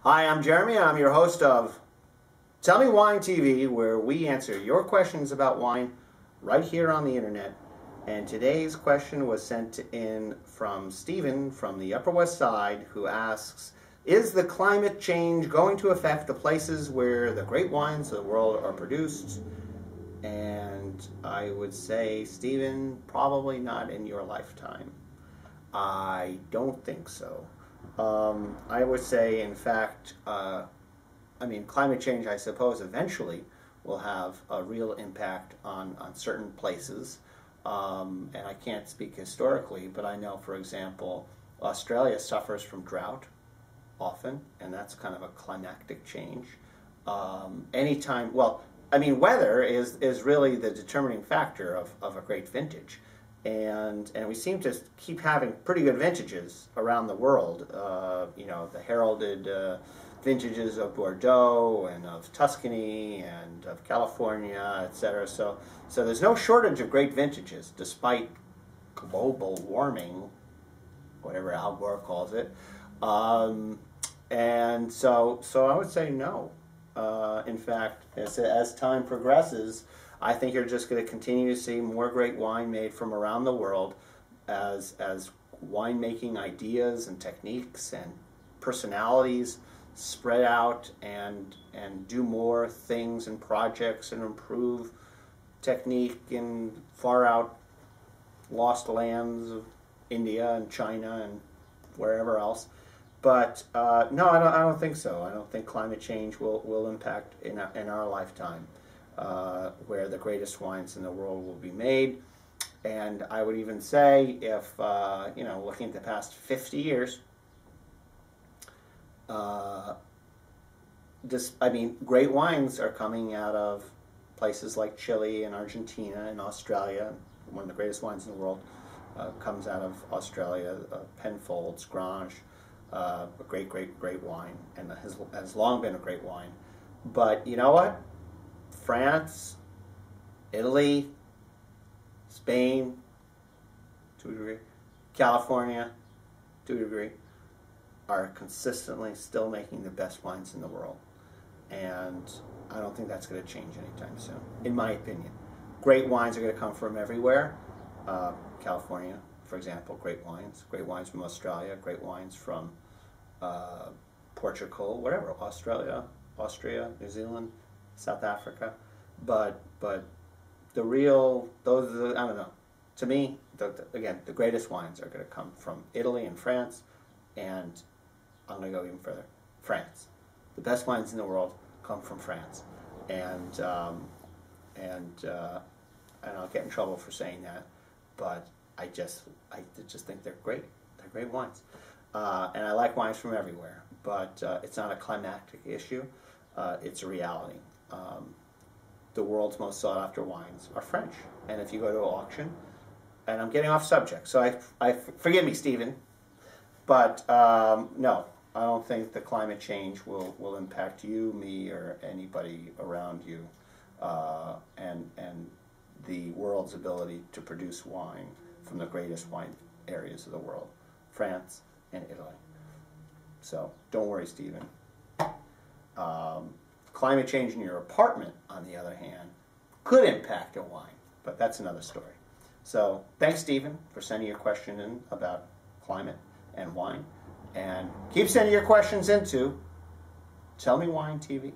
Hi, I'm Jeremy, and I'm your host of Tell Me Wine TV, where we answer your questions about wine right here on the internet. And today's question was sent in from Stephen from the Upper West Side, who asks, is the climate change going to affect the places where the great wines of the world are produced? And I would say, Stephen, probably not in your lifetime. I don't think so. I would say, in fact, climate change, I suppose, eventually will have a real impact on certain places. And I can't speak historically, but I know, for example, Australia suffers from drought often, and that's kind of a climactic change. Weather is really the determining factor of a great vintage. And we seem to keep having pretty good vintages around the world. The heralded vintages of Bordeaux and of Tuscany and of California, etc. So there's no shortage of great vintages, despite global warming, whatever Al Gore calls it. And so I would say no. In fact, as time progresses, I think you're just going to continue to see more great wine made from around the world as winemaking ideas and techniques and personalities spread out and do more things and projects and improve technique in far out lost lands of India and China and wherever else. But no, I don't think so. I don't think climate change will impact in our lifetime. Where the greatest wines in the world will be made. And I would even say, if looking at the past 50 years, great wines are coming out of places like Chile and Argentina and Australia. One of the greatest wines in the world comes out of Australia. Penfolds, Grange, a great wine, and has long been a great wine. But you know what? France, Italy, Spain, to a degree, California, to a degree, are consistently still making the best wines in the world. And I don't think that's going to change anytime soon, in my opinion. Great wines are going to come from everywhere. California, for example, great wines from Australia, great wines from Portugal, whatever, Australia, Austria, New Zealand, South Africa, but the real, I don't know. To me, again, the greatest wines are going to come from Italy and France, and I'm going to go even further, France. The best wines in the world come from France, and I'll get in trouble for saying that, but I just think they're great. They're great wines, and I like wines from everywhere, but it's not a climactic issue. It's a reality. The world's most sought after wines are French, and if you go to an auction, and I'm getting off subject, so I forgive me, Stephen, but no, I don't think the climate change will impact you, me, or anybody around you, and the world's ability to produce wine from the greatest wine areas of the world, France and Italy. So don't worry, Stephen. Climate change in your apartment, on the other hand, could impact a wine, but that's another story. So thanks, Stephen, for sending your question in about climate and wine. And keep sending your questions into Tell Me Wine TV.